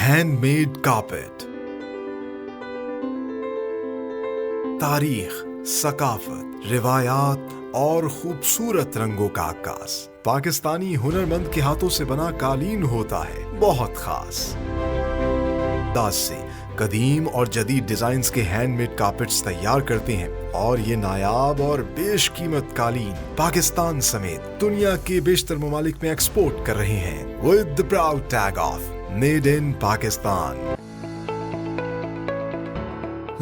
Hand made carpet, تاریخ، ثقافت، روایات اور خوبصورت رنگوں کا عکاس۔ پاکستانی ہنرمند کے ہاتھوں سے بنا قالین ہوتا ہے بہت خاص۔ انداز سے قدیم اور جدید ڈیزائنز کے ہینڈ میڈ کارپیٹس تیار کرتے ہیں اور یہ نایاب اور بیش قیمت قالین پاکستان سمیت دنیا کے بیشتر ممالک میں ایکسپورٹ کر رہے ہیں with the proud tag of Made in Pakistan۔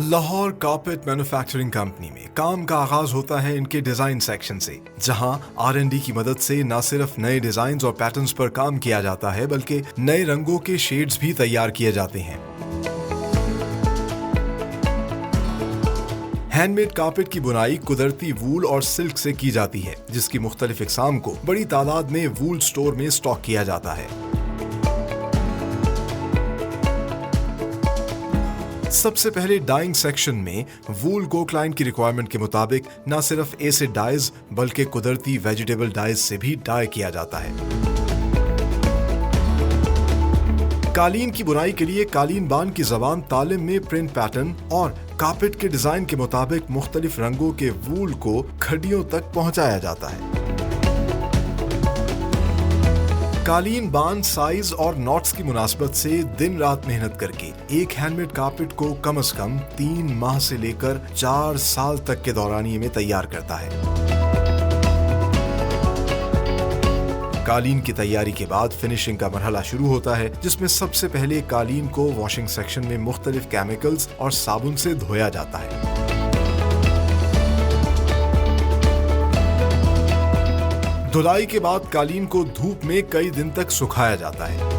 Lahore carpet manufacturing company میں کام کا آغاز ہوتا ہے ان کے ڈیزائن سیکشن سے، جہاں R&D کی مدد سے نہ صرف نئے ڈیزائنز اور پیٹرنز پر کام کیا جاتا ہے بلکہ نئے رنگوں کے شیڈز بھی تیار کیے جاتے ہیں۔ ہینڈ میڈ کارپیٹ کی بنائی قدرتی وول اور سلک سے کی جاتی ہے، جس کی مختلف اقسام کو بڑی تعداد میں وول سٹور میں سٹاک کیا جاتا ہے۔ سب سے پہلے ڈائنگ سیکشن میں وول کو کلائنٹ کی ریکوائرمنٹ کے مطابق نہ صرف ایسڈ ڈائز بلکہ قدرتی ویجیٹیبل ڈائز سے بھی ڈائی کیا جاتا ہے۔ قالین کی بنائی کے لیے قالین بان کی زبان تالم میں پرنٹ پیٹرن اور کارپیٹ کے ڈیزائن کے مطابق مختلف رنگوں کے وول کو کھڈیوں تک پہنچایا جاتا ہے۔ قالین بان سائز اور ناٹس کی مناسبت سے دن رات محنت کر کے ایک ہینڈ میڈ کارپیٹ کو کم از کم 3 ماہ سے لے کر 4 سال تک کے دورانیے میں تیار کرتا ہے۔ قالین کی تیاری کے بعد فنیشنگ کا مرحلہ شروع ہوتا ہے، جس میں سب سے پہلے قالین کو واشنگ سیکشن میں مختلف کیمیکلز اور صابن سے دھویا جاتا ہے۔ دھلائی کے بعد قالین کو دھوپ میں کئی دن تک سکھایا جاتا ہے۔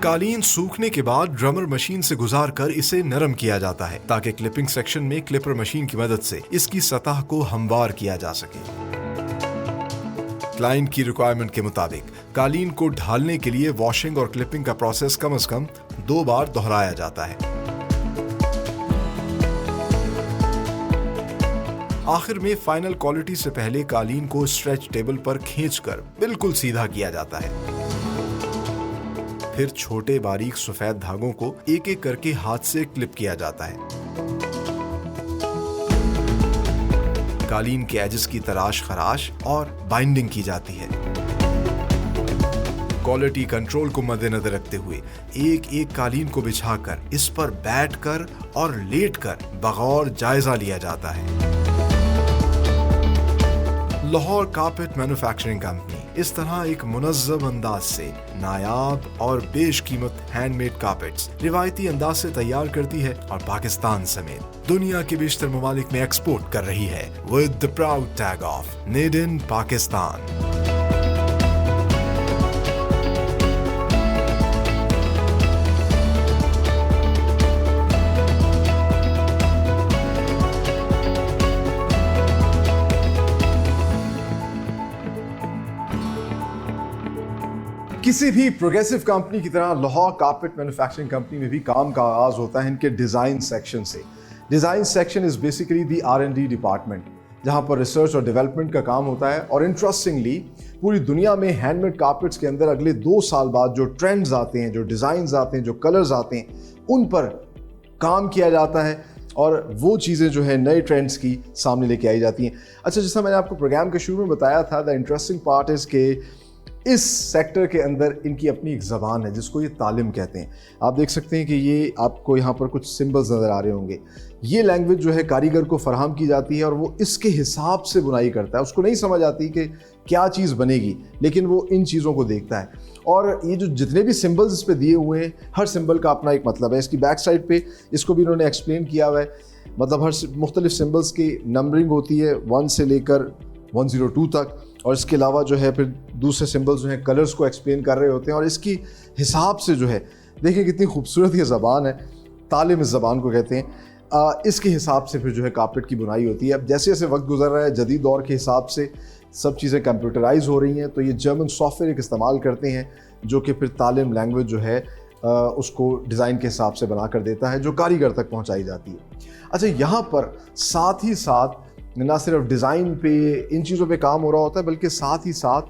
قالین سوکھنے کے بعد ڈرمر مشین سے گزار کر اسے نرم کیا جاتا ہے تاکہ کلپنگ سیکشن میں کلپر مشین کی مدد سے اس کی سطح کو ہموار کیا جا سکے۔ کلائنٹ کی ریکوائرمنٹ کے مطابق قالین کو ڈھالنے کے لیے واشنگ اور کلپنگ کا پروسیس کم از کم 2 بار دہرایا جاتا ہے۔ آخر میں فائنل کوالٹی سے پہلے قالین کو اسٹریچ ٹیبل پر کھینچ کر بالکل سیدھا کیا جاتا ہے۔ پھر چھوٹے باریک سفید دھاگوں کو ایک ایک کر کے ہاتھ سے کلپ کیا جاتا ہے۔ قالین کے ایجز کی تراش خراش اور بائنڈنگ کی جاتی ہے۔ کوالٹی کنٹرول کو مد نظر رکھتے ہوئے ایک ایک قالین کو بچھا کر اس پر بیٹھ کر اور لیٹ کر بغور جائزہ لیا جاتا ہے۔ لاہور کارپیٹ مینوفیکچرنگ کمپنی اس طرح ایک منظم انداز سے نایاب اور بیش قیمت ہینڈ میڈ کارپیٹس روایتی انداز سے تیار کرتی ہے اور پاکستان سمیت دنیا کے بیشتر ممالک میں ایکسپورٹ کر رہی ہے with the proud tag of Made in Pakistan۔ کسی بھی پروگریسو کمپنی کی طرح لاہور کارپیٹ مینوفیکچرنگ کمپنی میں بھی کام کا آغاز ہوتا ہے ان کے ڈیزائن سیکشن سے۔ Design section is basically the R&D department, جہاں پر ریسرچ اور ڈیولپمنٹ کا کام ہوتا ہے، اور انٹرسٹنگلی پوری دنیا میں ہینڈ میڈ کارپیٹس کے اندر اگلے 2 سال بعد جو ٹرینڈز آتے ہیں، جو ڈیزائنز آتے ہیں، جو کلرز آتے ہیں، ان پر کام کیا جاتا ہے اور وہ چیزیں جو ہے نئے ٹرینڈز کی سامنے لے کے آئی جاتی ہیں۔ اچھا، جیسا میں نے آپ کو پروگرام کے شروع میں بتایا تھا، دا انٹرسٹنگ پارٹ از کہ اس سیکٹر کے اندر ان کی اپنی ایک زبان ہے جس کو یہ تالم کہتے ہیں۔ آپ دیکھ سکتے ہیں کہ یہ آپ کو یہاں پر کچھ سمبلز نظر آ رہے ہوں گے۔ یہ لینگویج جو ہے کاریگر کو فراہم کی جاتی ہے اور وہ اس کے حساب سے بنائی کرتا ہے۔ اس کو نہیں سمجھ آتی کہ کیا چیز بنے گی، لیکن وہ ان چیزوں کو دیکھتا ہے۔ اور یہ جو جتنے بھی سمبلز اس پہ دیے ہوئے ہیں، ہر سمبل کا اپنا ایک مطلب ہے۔ اس کی بیک سائڈ پہ اس کو بھی انہوں نے ایکسپلین کیا ہوا ہے، مطلب ہر مختلف سمبلز کی نمبرنگ ہوتی ہے 1 سے لے کر 102 تک، اور اس کے علاوہ جو ہے پھر دوسرے سمبلز جو ہیں کلرز کو ایکسپلین کر رہے ہوتے ہیں، اور اس کی حساب سے جو ہے دیکھیں کتنی خوبصورت یہ زبان ہے، تالم اس زبان کو کہتے ہیں۔ اس کے حساب سے پھر جو ہے کارپیٹ کی بنائی ہوتی ہے۔ اب جیسے جیسے وقت گزر رہا ہے، جدید دور کے حساب سے سب چیزیں کمپیوٹرائز ہو رہی ہیں، تو یہ جرمن سافٹ ویئر ایک استعمال کرتے ہیں جو کہ پھر تالم لینگویج جو ہے اس کو ڈیزائن کے حساب سے بنا کر دیتا ہے، جو کاریگر تک پہنچائی جاتی ہے۔ اچھا، یہاں پر ساتھ ہی ساتھ نہ صرف ڈیزائن پہ ان چیزوں پہ کام ہو رہا ہوتا ہے، بلکہ ساتھ ہی ساتھ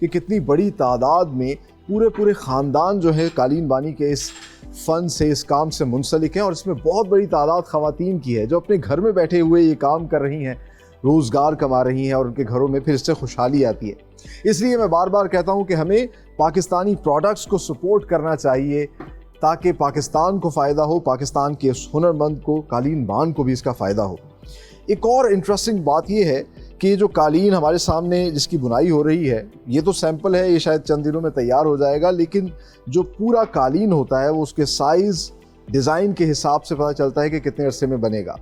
کہ کتنی بڑی تعداد میں پورے خاندان جو ہے قالین بانی کے اس فن سے، اس کام سے منسلک ہیں، اور اس میں بہت بڑی تعداد خواتین کی ہے جو اپنے گھر میں بیٹھے ہوئے یہ کام کر رہی ہیں، روزگار کما رہی ہیں، اور ان کے گھروں میں پھر اس سے خوشحالی آتی ہے۔ اس لیے میں بار بار کہتا ہوں کہ ہمیں پاکستانی پروڈکٹس کو سپورٹ کرنا چاہیے تاکہ پاکستان کو فائدہ ہو، پاکستان کے اس ہنرمند کو، قالین بان کو بھی اس کا فائدہ ہو۔ ایک اور انٹرسٹنگ بات یہ ہے کہ جو قالین ہمارے سامنے جس کی بنائی ہو رہی ہے، یہ تو سیمپل ہے، یہ شاید چند دنوں میں تیار ہو جائے گا، لیکن جو پورا قالین ہوتا ہے وہ اس کے سائز، ڈیزائن کے حساب سے پتہ چلتا ہے کہ کتنے عرصے میں بنے گا۔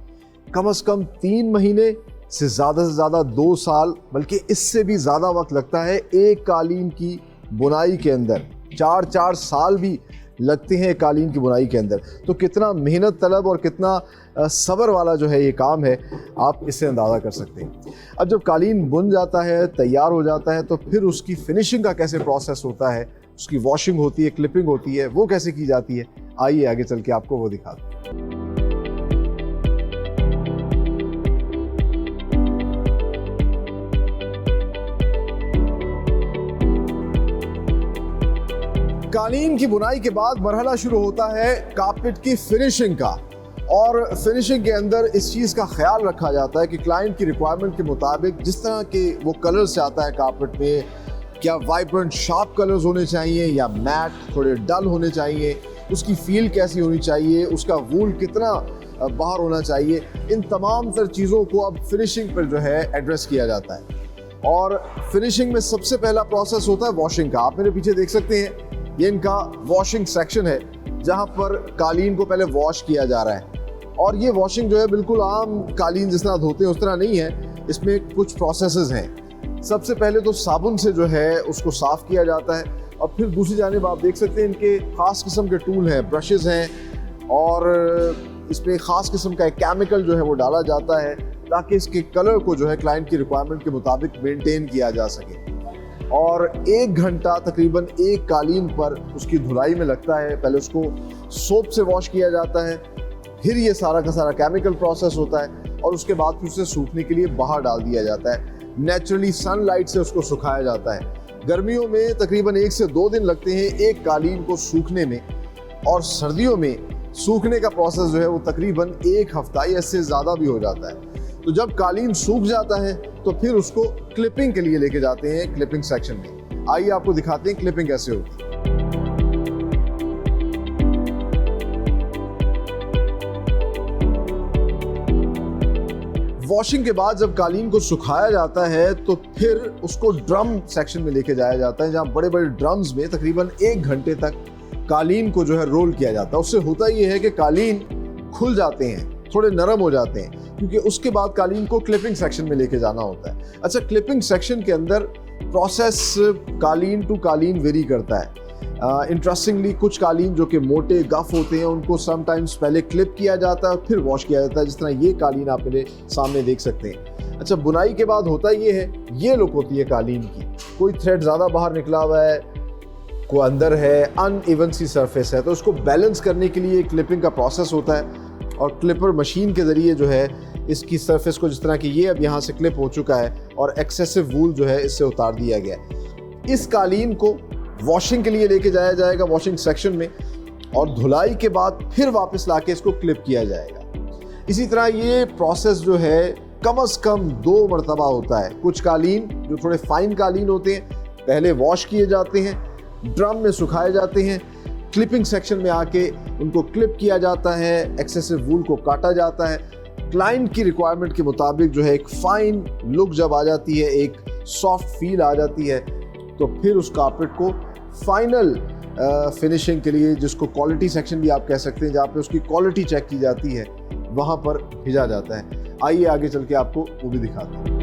کم از کم 3 مہینے سے زیادہ 2 سال، بلکہ اس سے بھی زیادہ وقت لگتا ہے ایک قالین کی بنائی کے اندر۔ 4 سال بھی لگتے ہیں قالین کی بنائی کے اندر، تو کتنا محنت طلب اور کتنا صبر والا جو ہے یہ کام ہے، آپ اس سے اندازہ کر سکتے ہیں۔ اب جب قالین بن جاتا ہے، تیار ہو جاتا ہے، تو پھر اس کی فنیشنگ کا کیسے پروسیس ہوتا ہے، اس کی واشنگ ہوتی ہے، کلپنگ ہوتی ہے، وہ کیسے کی جاتی ہے، آئیے آگے چل کے آپ کو وہ دکھاتے ہیں۔ قالین کی بنائی کے بعد مرحلہ شروع ہوتا ہے کارپیٹ کی فنیشنگ کا، اور فنیشنگ کے اندر اس چیز کا خیال رکھا جاتا ہے کہ کلائنٹ کی ریکوائرمنٹ کے مطابق جس طرح کے وہ کلر سے آتا ہے کارپیٹ میں، کیا وائبرنٹ شارپ کلرز ہونے چاہیے یا میٹ تھوڑے ڈل ہونے چاہیے، اس کی فیل کیسی ہونی چاہیے، اس کا وول کتنا باہر ہونا چاہیے، ان تمام تر چیزوں کو اب فنیشنگ پر جو ہے ایڈریس کیا جاتا ہے۔ اور فنیشنگ میں سب سے پہلا پروسیس ہوتا ہے واشنگ کا۔ آپ میرے پیچھے دیکھ سکتے ہیں، یہ ان کا واشنگ سیکشن ہے جہاں پر قالین کو پہلے واش کیا جا رہا ہے، اور یہ واشنگ جو ہے بالکل عام قالین جس طرح دھوتے ہیں اس طرح نہیں ہے، اس میں کچھ پروسیسز ہیں۔ سب سے پہلے تو صابن سے جو ہے اس کو صاف کیا جاتا ہے، اور پھر دوسری جانب آپ دیکھ سکتے ہیں ان کے خاص قسم کے ٹول ہیں، برشز ہیں، اور اس میں خاص قسم کا ایک کیمیکل جو ہے وہ ڈالا جاتا ہے تاکہ اس کے کلر کو جو ہے کلائنٹ کی ریکوائرمنٹ کے مطابق مینٹین کیا جا سکے۔ اور 1 گھنٹہ تقریباً ایک قالین پر اس کی دھلائی میں لگتا ہے۔ پہلے اس کو سوپ سے واش کیا جاتا ہے، پھر یہ سارا کا سارا کیمیکل پروسیس ہوتا ہے، اور اس کے بعد پھر اسے سوکھنے کے لیے باہر ڈال دیا جاتا ہے۔ نیچرلی سن لائٹ سے اس کو سکھایا جاتا ہے۔ گرمیوں میں تقریباً 1 سے 2 دن لگتے ہیں ایک قالین کو سوکھنے میں، اور سردیوں میں سوکھنے کا پروسیس جو ہے وہ تقریباً 1 ہفتہ یا اس سے زیادہ بھی ہو جاتا ہے۔ تو جب قالین سوکھ جاتا ہے تو پھر اس کو کلپنگ کے لیے لے کے جاتے ہیں کلپنگ سیکشن میں۔ آئیے آپ کو دکھاتے ہیں کلپنگ کیسے ہوتی ہے۔ واشنگ کے بعد جب قالین کو سکھایا جاتا ہے تو پھر اس کو ڈرم سیکشن میں لے کے جایا جاتا ہے، جہاں بڑے بڑے ڈرمز میں تقریباً 1 گھنٹے تک قالین کو جو ہے رول کیا جاتا ہے۔ اس سے ہوتا یہ ہے کہ قالین کھل جاتے ہیں، تھوڑے نرم ہو جاتے ہیں، کیونکہ اس کے بعد قالین کو کلپنگ سیکشن میں لے کے جانا ہوتا ہے۔ اچھا، کلپنگ سیکشن کے اندر پروسیس قالین ٹو قالین ویری کرتا ہے۔ انٹرسٹنگلی کچھ قالین جو کہ موٹے گف ہوتے ہیں ان کو سم ٹائمز پہلے کلپ کیا جاتا ہے اور پھر واش کیا جاتا ہے، جس طرح یہ قالین آپ میرے سامنے دیکھ سکتے ہیں۔ اچھا، بنائی کے بعد ہوتا یہ ہے، یہ لک ہوتی ہے قالین کی، کوئی تھریڈ زیادہ باہر نکلا ہوا ہے، کوئی اندر ہے، ان ایون سی سرفیس ہے، تو اس کو بیلنس کرنے کے لیے کلپنگ کا پروسیس ہوتا ہے، اور کلپر مشین کے ذریعے جو ہے اس کی سرفیس کو، جس طرح کہ یہ اب یہاں سے کلپ ہو چکا ہے اور ایکسیسو وول جو ہے اس سے اتار دیا گیا ہے۔ اس قالین کو واشنگ کے لیے لے کے جایا جائے گا واشنگ سیکشن میں، اور دھلائی کے بعد پھر واپس لا کے اس کو کلپ کیا جائے گا۔ اسی طرح یہ پروسیس جو ہے کم از کم 2 مرتبہ ہوتا ہے۔ کچھ قالین جو تھوڑے فائن قالین ہوتے ہیں پہلے واش کیے جاتے ہیں، ڈرم میں سکھائے جاتے ہیں، کلپنگ سیکشن میں آ کے ان کو کلپ کیا جاتا ہے، ایکسیسو وول کو کاٹا جاتا ہے۔ کلائنٹ کی ریکوائرمنٹ کے مطابق جو ہے ایک فائن لک جب آ جاتی ہے، ایک سافٹ فیل آ جاتی ہے، تو پھر اس کارپیٹ کو فائنل فنیشنگ کے لیے، جس کو کوالٹی سیکشن بھی آپ کہہ سکتے ہیں، جہاں پہ اس کی کوالٹی چیک کی جاتی ہے، وہاں پر بھیجا جاتا ہے۔ آئیے آگے چل کے آپ کو وہ بھی دکھاتے ہیں۔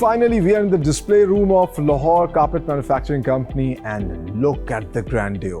Finally, we are in the display room of Lahore Carpet Manufacturing Company and look at the grandeur.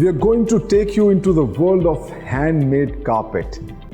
We are going to take you into the world of handmade carpet.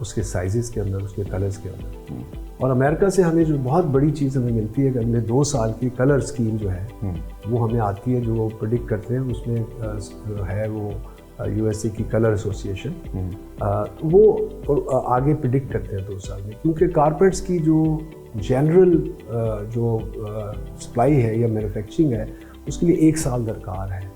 اس کے سائزز کے اندر، اس کے کلرز کے اندر. اور امریکہ سے ہمیں جو بہت بڑی چیز ہمیں ملتی ہے کہ اگلے 2 سال کی کلر اسکیم جو ہے وہ ہمیں آتی ہے، جو وہ پریڈکٹ کرتے ہیں. اس میں ہے وہ یو ایس اے کی کلر ایسوسیشن، وہ آگے پریڈکٹ کرتے ہیں 2 سال میں، کیونکہ کارپیٹس کی جو جنرل جو سپلائی ہے یا مینوفیکچرنگ ہے اس کے لیے 1 سال درکار ہے.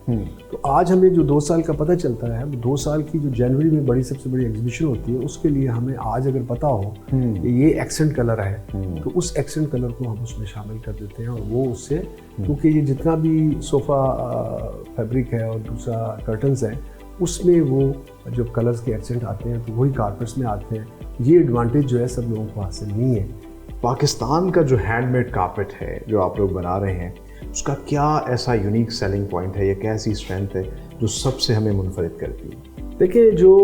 تو آج ہمیں جو 2 سال کا پتہ چلتا ہے، وہ 2 سال کی جو جنوری میں بڑی سب سے بڑی ایگزیبیشن ہوتی ہے، اس کے لیے ہمیں آج اگر پتہ ہو کہ یہ ایکسنٹ کلر ہے تو اس ایکسنٹ کلر کو ہم اس میں شامل کر دیتے ہیں. اور وہ اس سے، کیونکہ یہ جتنا بھی صوفہ فیبرک ہے اور دوسرا کرٹنز ہے، اس میں وہ جو کلرز کے ایکسنٹ آتے ہیں تو وہی کارپیٹس میں آتے ہیں. یہ ایڈوانٹیج جو ہے سب لوگوں کو حاصل نہیں ہے. پاکستان کا جو ہینڈ میڈ کارپیٹ ہے جو آپ لوگ بنا رہے ہیں، اس کا کیا ایسا یونیک سیلنگ پوائنٹ ہے یا کیسی اسٹرینتھ ہے جو سب سے ہمیں منفرد کرتی ہے؟ دیکھیں، جو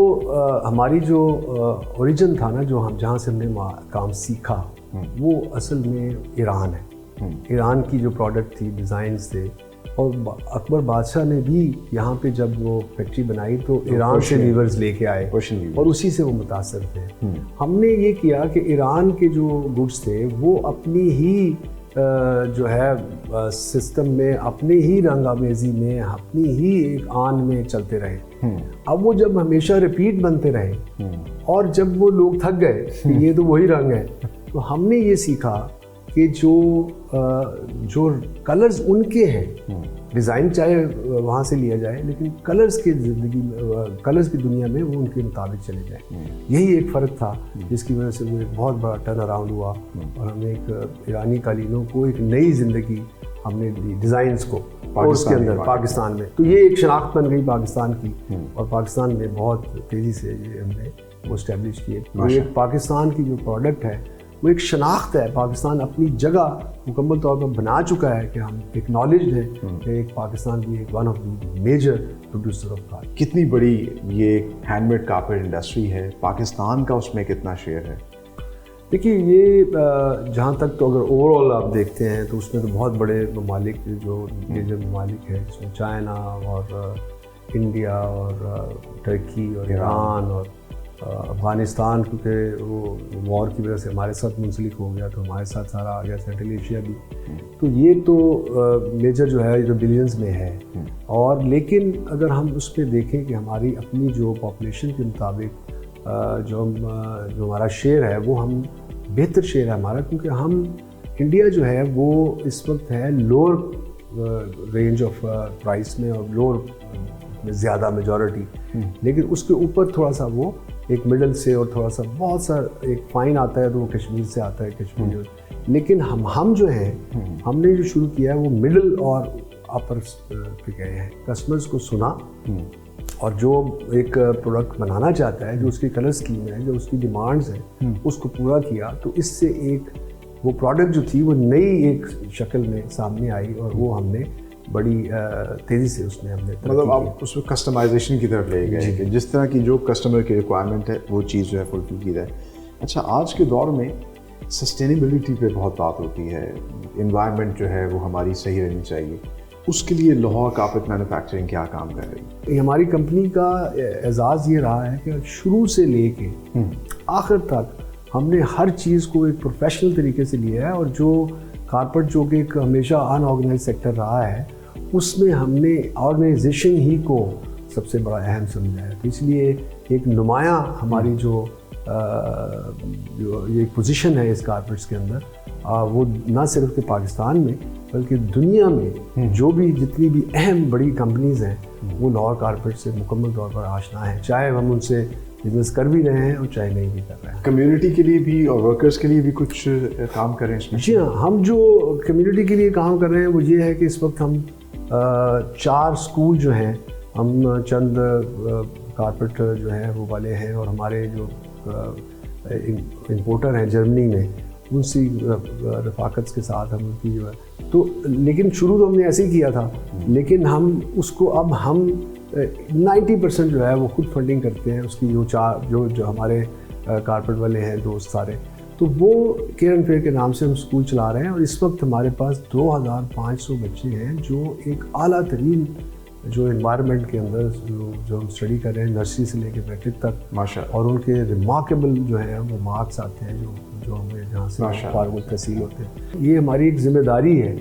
ہماری جو اوریجن تھا نا، جو جہاں سے ہم نے کام سیکھا، وہ اصل میں ایران ہے. ایران کی جو پروڈکٹ تھی، ڈیزائنز تھے، اور اکبر بادشاہ نے بھی یہاں پہ جب وہ فیکٹری بنائی تو ایران سے ویورز لے کے آئے اور اسی سے وہ متاثر تھے. ہم نے یہ کیا کہ ایران کے جو گڈس تھے وہ اپنی ہی جو ہے سسٹم میں، اپنے ہی رنگ آمیزی میں، اپنی ہی ایک آن میں چلتے رہے. اب وہ جب ہمیشہ ریپیٹ بنتے رہے اور جب وہ لوگ تھک گئے کہ یہ تو وہی رنگ ہے، تو ہم نے یہ سیکھا کہ جو کلرز ان کے ہیں، ڈیزائن چاہے وہاں سے لیا جائے، لیکن کلرز کی دنیا میں وہ ان کے مطابق چلے جائیں. یہی ایک فرق تھا جس کی وجہ سے وہ ایک بہت بڑا ٹرن اراؤنڈ ہوا اور ہم نے ایک ایرانی قالینوں کو ایک نئی زندگی ہم نے دی، ڈیزائنز کو، اور اس کے اندر پاکستان میں. تو یہ ایک شناخت بن گئی پاکستان کی، اور پاکستان میں بہت تیزی سے یہ ہم نے وہ اسٹیبلش کیے. ایک پاکستان کی جو پروڈکٹ ہے وہ ایک شناخت ہے. پاکستان اپنی جگہ مکمل طور پر بنا چکا ہے کہ ہم ایکنالجڈ ہیں کہ ایک پاکستان بھی ایک one of the major producer of carpet. کتنی بڑی یہ ہینڈ میڈ کارپیٹ انڈسٹری ہے، پاکستان کا اس میں کتنا شیئر ہے؟ دیکھیے، یہ جہاں تک تو اگر اوور آل آپ دیکھتے ہیں تو اس میں تو بہت بڑے ممالک جو میجر ممالک ہیں، جس میں چائنا اور انڈیا اور ٹرکی اور ایران اور افغانستان، کیونکہ وہ وار کی وجہ سے ہمارے ساتھ منسلک ہو گیا تو ہمارے ساتھ سارا آ گیا، سینٹرل ایشیا بھی. تو یہ تو میجر جو ہے جو بلینز میں ہے. اور لیکن اگر ہم اس پہ دیکھیں کہ ہماری اپنی جو پاپولیشن کے مطابق جو ہمارا شیئر ہے، وہ ہم بہتر شیئر ہے ہمارا، کیونکہ ہم انڈیا جو ہے وہ اس وقت ہے لوور رینج آف پرائس میں اور لوور میں زیادہ میجورٹی، لیکن اس کے اوپر تھوڑا سا وہ ایک مڈل سے اور تھوڑا سا بہت سا ایک فائن آتا ہے تو وہ کشمیر سے آتا ہے، کشمیر. لیکن ہم جو ہیں، ہم نے جو شروع کیا ہے وہ مڈل اور اپر پہ گئے ہیں. کسٹمرز کو سنا اور جو ایک پروڈکٹ بنانا چاہتا ہے، جو اس کی کلر اسکیم ہے، جو اس کی ڈیمانڈز ہیں، اس کو پورا کیا تو اس سے ایک وہ پروڈکٹ جو تھی وہ نئی ایک شکل میں سامنے آئی اور وہ ہم نے بڑی تیزی سے اس میں ہم نے مطلب آپ اس میں کسٹمائزیشن کی طرف لے گئے کہ جس طرح کی جو کسٹمر کی ریکوائرمنٹ ہے وہ چیز جو ہے فلفل کی جائے. اچھا، آج کے دور میں سسٹینیبلٹی پہ بہت بات ہوتی ہے، انوائرمنٹ جو ہے وہ ہماری صحیح رہنی چاہیے. اس کے لیے لاہور کارپیٹ مینوفیکچرنگ کیا کام کر رہی ہے؟ ہماری کمپنی کا اعزاز یہ رہا ہے کہ شروع سے لے کے آخر تک ہم نے ہر چیز کو ایک پروفیشنل طریقے سے لیا ہے. اور جو کارپیٹ جو کہ ایک ہمیشہ ان آرگنائز سیکٹر رہا ہے، اس میں ہم نے آرگنائزیشن ہی کو سب سے بڑا اہم سمجھا ہے. تو اس لیے ایک نمایاں ہماری جو یہ پوزیشن ہے اس کارپیٹس کے اندر، وہ نہ صرف کہ پاکستان میں بلکہ دنیا میں جو بھی جتنی بھی اہم بڑی کمپنیز ہیں وہ لاہور کارپیٹ سے مکمل طور پر آشنا ہیں، چاہے ہم ان سے بزنس کر بھی رہے ہیں اور چاہے نہیں بھی کر رہے ہیں. کمیونٹی کے لیے بھی اور ورکرز کے لیے بھی کچھ کام کر رہے ہیں اس میں؟ جی ہاں، ہم جو کمیونٹی کے لیے کام کر رہے ہیں وہ یہ ہے کہ اس وقت ہم 4 اسکول جو ہیں، ہم چند کارپیٹ جو ہیں وہ والے ہیں اور ہمارے جو امپورٹر ہیں جرمنی میں، ان سے رفاقت کے ساتھ ہم ان کی جو ہے تو، لیکن شروع تو ہم نے ایسے ہی کیا تھا، لیکن ہم اس کو اب ہم 90% جو ہے وہ خود فنڈنگ کرتے ہیں. اس کی جو ہمارے کارپیٹ والے ہیں دوست سارے، تو وہ کیئر اینڈ فیئر کے نام سے ہم اسکول چلا رہے ہیں. اور اس وقت ہمارے پاس 2500 بچے ہیں جو ایک اعلیٰ ترین جو انوائرمنٹ کے اندر جو ہم اسٹڈی کر رہے ہیں نرسری سے لے کے میٹرک تک ماشاءاللہ، اور ان کے ریمارکیبل جو ہے وہ مارکس آتے ہیں جو ہمیں جہاں سے فارغ التحصیل ہوتے ہیں. یہ ہماری ایک ذمہ داری ہے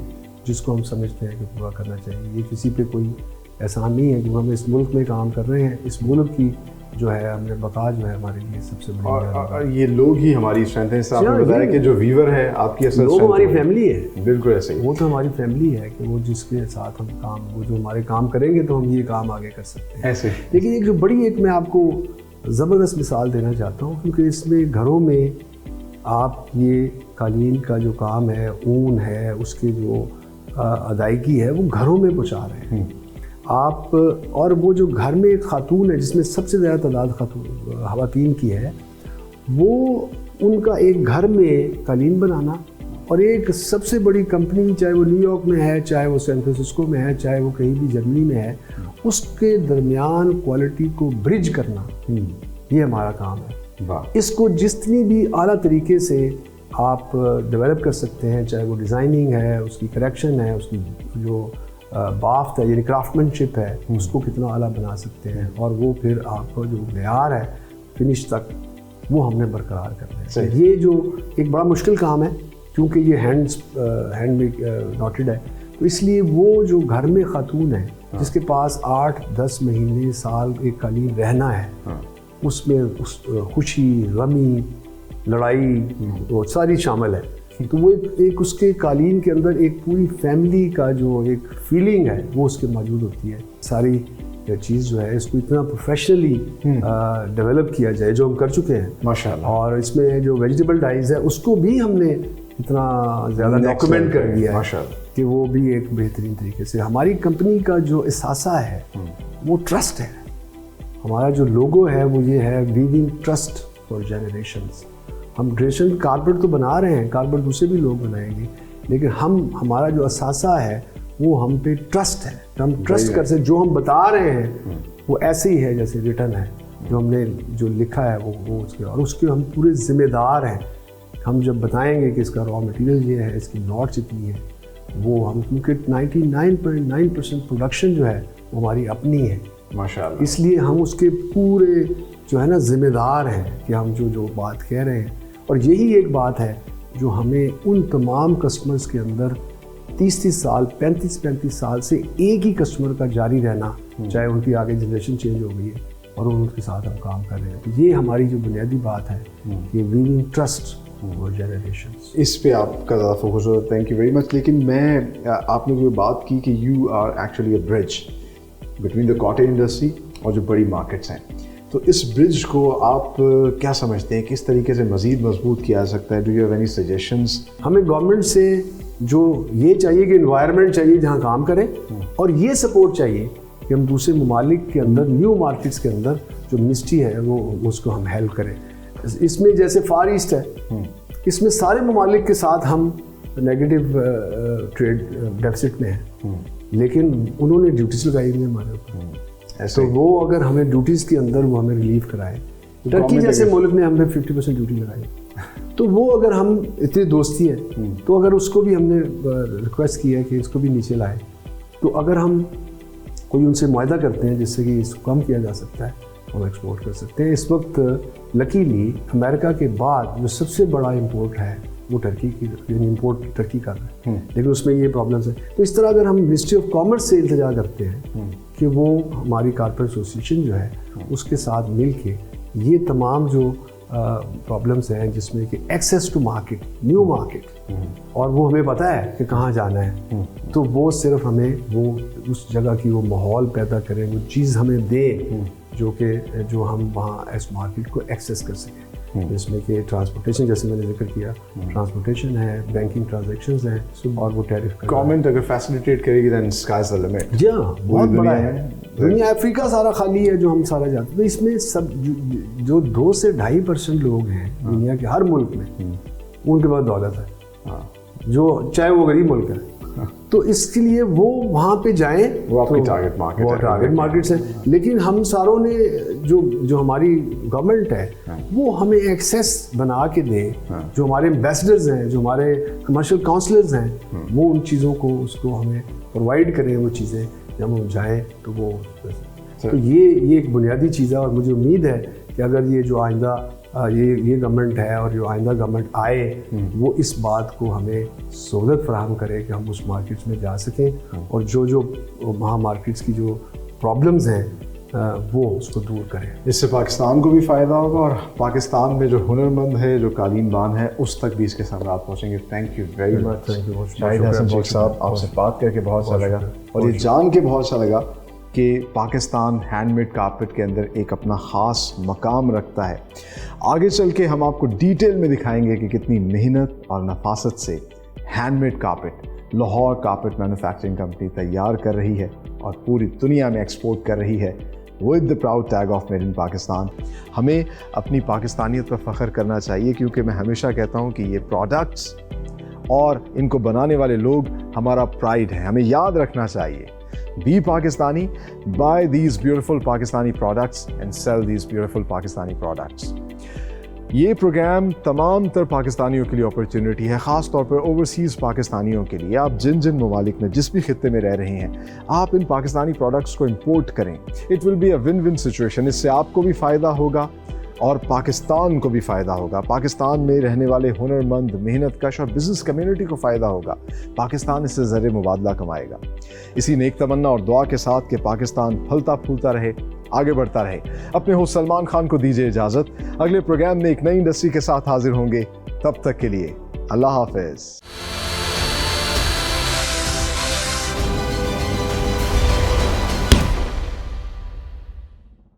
جس کو ہم سمجھتے ہیں کہ پورا کرنا چاہیے. یہ کسی پہ کوئی احسان نہیں ہے کہ ہم اس ملک میں کام کر رہے ہیں. اس ملک کی جو ہے ہم نے بقا جو ہے ہمارے لیے سب سے بڑی اور یہ لوگ ہی ہماری اسٹرینتھ ہیں. آپ نے بتایا کہ جو ویور ہے آپ کی اصل لوگ ہماری فیملی ہے. بالکل ایسے ہی وہ تو ہماری فیملی ہے کہ وہ جس کے ساتھ ہم کام وہ جو ہمارے کام کریں گے تو ہم یہ کام آگے کر سکتے ہیں ایسے. لیکن ایک جو بڑی ایک میں آپ کو زبردست مثال دینا چاہتا ہوں کیونکہ اس میں گھروں میں آپ یہ قالین کا جو کام ہے اون ہے اس کی جو ادائیگی ہے وہ گھروں میں پہنچا رہے ہیں آپ. اور وہ جو گھر میں ایک خاتون ہے جس میں سب سے زیادہ تعداد خواتین کی ہے وہ ان کا ایک گھر میں قالین بنانا اور ایک سب سے بڑی کمپنی چاہے وہ نیو یارک میں ہے چاہے وہ سین فرانسسکو میں ہے چاہے وہ کہیں بھی جرمنی میں ہے اس کے درمیان کوالٹی کو برج کرنا یہ ہمارا کام ہے. اس کو جتنی بھی اعلیٰ طریقے سے آپ ڈیولپ کر سکتے ہیں چاہے وہ ڈیزائننگ ہے اس کی کریکشن ہے اس کی جو بافت ہے یعنی کرافٹ شپ ہے اس کو کتنا اعلیٰ بنا سکتے ہیں اور وہ پھر آپ کا جو معیار ہے فنش تک وہ ہم نے برقرار کرنا ہے. یہ جو ایک بڑا مشکل کام ہے کیونکہ یہ ہینڈ میں نوٹڈ ہے تو اس لیے وہ جو گھر میں خاتون ہے جس کے پاس 8-10 مہینے سال ایک قالین رہنا ہے اس میں خوشی غمی لڑائی وہ ساری شامل ہے تو وہ ایک اس کے قالین کے اندر ایک پوری فیملی کا جو ایک فیلنگ ہے وہ اس کے موجود ہوتی ہے. ساری چیز جو ہے اس کو اتنا پروفیشنلی ڈیولپ کیا جائے جو ہم کر چکے ہیں ماشاءاللہ. اور اس میں جو ویجیٹیبل ڈائز ہے اس کو بھی ہم نے اتنا زیادہ ڈاکومنٹ کر دیا ہے کہ وہ بھی ایک بہترین طریقے سے. ہماری کمپنی کا جو اثاثہ ہے وہ ٹرسٹ ہے. ہمارا جو لوگو ہے وہ یہ ہے ویونگ ٹرسٹ فار جنریشنز. ہم ٹریڈیشنل کارپیٹ تو بنا رہے ہیں کارپیٹ دوسرے بھی لوگ بنائیں گے لیکن ہمارا جو اثاثہ ہے وہ ہم پہ ٹرسٹ ہے. ہم ٹرسٹ کر سے جو ہم بتا رہے ہیں وہ ایسے ہی ہے جیسے ریٹن ہے جو ہم نے جو لکھا ہے وہ اس کے اور اس کے ہم پورے ذمہ دار ہیں. ہم جب بتائیں گے کہ اس کا را مٹیریل یہ ہے اس کی نوٹس اتنی ہے وہ ہم کیونکہ 99.9% پروڈکشن جو ہے وہ ہماری اپنی ہے ماشاءاللہ. اس لیے ہم اس کے پورے جو ہے نا ذمہ دار ہیں کہ ہم جو بات کہہ رہے ہیں. اور یہی ایک بات ہے جو ہمیں ان تمام کسٹمرز کے اندر 30 سال 35 سال سے ایک ہی کسٹمر کا جاری رہنا چاہے ان کی آگے جنریشن چینج ہو گئی ہے اور ان کے ساتھ ہم کام کر رہے ہیں. تو یہ ہماری جو بنیادی بات ہے کہ ویونگ ٹرسٹ اور جنریشن اس پہ آپ کا زیادہ فوکس ہوتا ہے. Thank you very much. لیکن میں آپ نے جو بات کی کہ you are actually a bridge between the cottage industry اور جو بڑی مارکیٹس ہیں تو اس برج کو آپ کیا سمجھتے ہیں کس طریقے سے مزید مضبوط کیا جا سکتا ہے؟ Do you have any suggestions? ہمیں گورنمنٹ سے جو یہ چاہیے کہ انوائرمنٹ چاہیے جہاں کام کریں اور یہ سپورٹ چاہیے کہ ہم دوسرے ممالک کے اندر نیو مارکیٹس کے اندر جو منسٹری ہے وہ اس کو ہم ہیلپ کریں. اس میں جیسے فار ایسٹ ہے اس میں سارے ممالک کے ساتھ ہم نیگیٹو ٹریڈ ڈیفیسٹ میں ہیں لیکن انہوں نے ڈیوٹیز لگائی ہوئی ہیں ہمارے اوپر تو وہ اگر ہمیں ڈیوٹیز کے اندر وہ ہمیں ریلیف کرائے. ٹرکی جیسے ملک نے ہم پہ 50% ڈیوٹی لگائی تو وہ اگر ہم اتنی دوستی ہے تو اگر اس کو بھی ہم نے ریکویسٹ کی ہے کہ اس کو بھی نیچے لائے تو اگر ہم کوئی ان سے معاہدہ کرتے ہیں جس سے کہ اس کو کم کیا جا سکتا ہے ہم ایکسپورٹ کر سکتے ہیں. اس وقت لکیلی امریکہ کے بعد جو سب سے بڑا امپورٹ ہے وہ ٹرکی کی یعنی امپورٹ ٹرکی کر رہا ہے لیکن اس میں یہ پرابلمس ہیں. تو اس طرح اگر ہم منسٹری آف کامرس سے التجا کرتے ہیں کہ وہ ہماری کارپوریٹ ایسوسیشن جو ہے اس کے ساتھ مل کے یہ تمام جو پرابلمس ہیں جس میں کہ access to market new market اور وہ ہمیں پتہ ہے کہ کہاں جانا ہے تو وہ صرف ہمیں وہ اس جگہ کی وہ ماحول پیدا کریں وہ چیز ہمیں دے جو ہم وہاں اس مارکیٹ کو ایکسیس کر سکیں جس میں کہ ٹرانسپورٹیشن جیسے میں نے ذکر کیا ٹرانسپورٹیشن ہے بینکنگ ٹرانزیکشنز ہیں اور وہ ٹیرف گورنمنٹ اگر فیسیلیٹیٹ کرے گی دین اسکائز دا لمٹ. جی ہاں بہت بڑا ہے. دنیا افریقہ سارا خالی ہے جو ہم سارا جاتے ہیں. تو اس میں سب جو 2 سے 2.5% لوگ ہیں دنیا کے ہر ملک میں ان کے پاس دولت ہے جو چاہے وہ غریب ملک ہے تو اس کے لیے وہ وہاں پہ جائیں وہ آپ کی ٹارگٹ مارکیٹس ہیں. لیکن ہم ساروں نے جو ہماری گورنمنٹ ہے وہ ہمیں ایکسیس بنا کے دے جو ہمارے ایمبیسڈرز ہیں جو ہمارے کمرشل کاؤنسلرز ہیں وہ ان چیزوں کو اس کو ہمیں پرووائڈ کریں وہ چیزیں جب ہم جائیں تو وہ تو یہ ایک بنیادی چیز ہے. اور مجھے امید ہے کہ اگر یہ جو آئندہ یہ گورنمنٹ ہے اور جو آئندہ گورنمنٹ آئے وہ اس بات کو ہمیں سہولت فراہم کرے کہ ہم اس مارکیٹس میں جا سکیں اور جو وہاں مارکیٹس کی جو پرابلمز ہیں وہ اس کو دور کریں. اس سے پاکستان کو بھی فائدہ ہوگا اور پاکستان میں جو ہنرمند ہے, جو قالین بان ہے, اس تک بھی اس کے ساتھ پہنچیں گے. تھینک یو ویری مچ شاہد حسن شیخ صاحب, آپ سے بات کر کے بہت اچھا لگا اور یہ جان کے بہت اچھا لگا کہ پاکستان ہینڈ میڈ کارپیٹ کے اندر ایک اپنا خاص مقام رکھتا ہے. آگے چل کے ہم آپ کو ڈیٹیل میں دکھائیں گے کہ کتنی محنت اور نفاست سے hand made carpet Lahore carpet manufacturing company تیار کر رہی ہے اور پوری دنیا میں ایکسپورٹ کر رہی ہے with the proud tag of made in Pakistan. ہمیں اپنی پاکستانیت پر فخر کرنا چاہیے کیونکہ میں ہمیشہ کہتا ہوں کہ یہ پروڈکٹس اور ان کو بنانے والے لوگ ہمارا پرائڈ ہے. ہمیں یاد رکھنا چاہیے, be Pakistani, buy these beautiful Pakistani products and sell these beautiful Pakistani products. یہ پروگرام تمام تر پاکستانیوں کے لیے اپرچونٹی ہے, خاص طور پر اوورسیز پاکستانیوں کے لیے. آپ جن ممالک میں جس بھی خطے میں رہ رہے ہیں, آپ ان پاکستانی پروڈکٹس کو امپورٹ کریں. It will be a win win situation. اس سے آپ کو بھی فائدہ ہوگا اور پاکستان کو بھی فائدہ ہوگا. پاکستان میں رہنے والے ہنرمند, محنت کش اور بزنس کمیونٹی کو فائدہ ہوگا. پاکستان اس سے زر مبادلہ کمائے گا. اسی نیک تمنا اور دعا کے ساتھ کہ پاکستان پھلتا پھولتا رہے, آگے بڑھتا رہے. اپنے ہوسٹ سلمان خان کو دیجیے اجازت. اگلے پروگرام میں ایک نئی انڈسٹری کے ساتھ حاضر ہوں گے. تب تک کے لیے اللہ حافظ.